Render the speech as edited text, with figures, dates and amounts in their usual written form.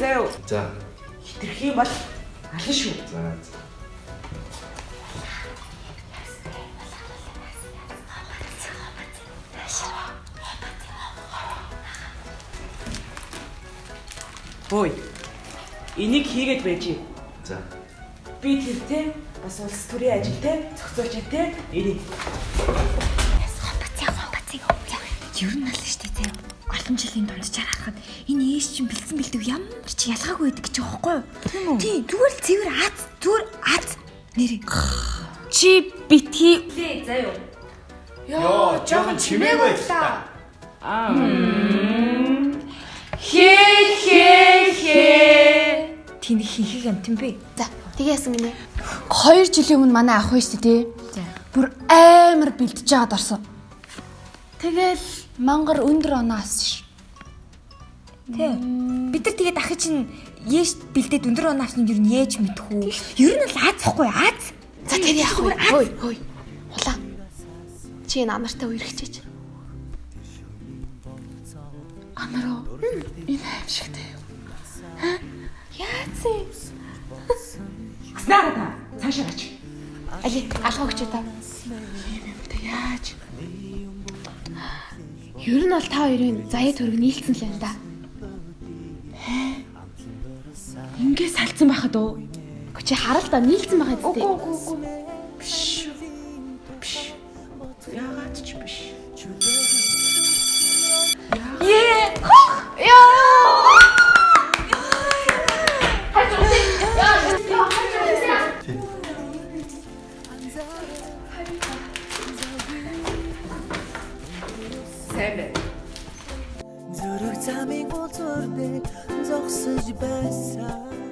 заяа. За. Хитрхи юм бол алан шүү. За. Ой. Энийг хийгээд байж. За. Би тэр те бас улс төрийн ажил те зохицуулж те ирээ. Ер нь аль штэ те. Олон жилийн дунджаар харахад энэ ээж чинь бэлдсэн бэлдэв ямар ч ялгаагүй байдаг гэж байгаа байхгүй юу? Тийм үү? Тий, зүгээр л цэвэр аз нэрээ. Чи битгий. Лээ заяа. Йоо, жоохон чимээг байл та. Хээ. Тэний хинхийг амт юм бэ? За, тгийсэн гинэ. 2 жилийн өмнө манай ах байж тий. Бүр амар бэлдэж байгаад орсон. Тэгэл мангар өндөр оноос ш. Тэ. Бид нар тэгээд ахыг чинь ээж бэлдээд өндөр оноос нь юу нь ээж мэдэх үү? Ер нь л аазахгүй аз. За тэр яах вэ? Хөөе. Хулаа. Чи энэ анартай үерхчихэж. Анараа. Энэ аим шигтэй юу? Яац. Аснаа та цаашаа ач. Али, алгаа өгч та. Яаж? Ер нь бол та хоёрын заяа төрөг нийлцсэн л байна да. Ингээ салцсан байхад уу? Гэхдээ чи харал та нийлцсэн байгаа зү. Үгүй. Биш. Яагаад ч биш. Сайн байна. Зүрх замын гоцордэ зогсож байсан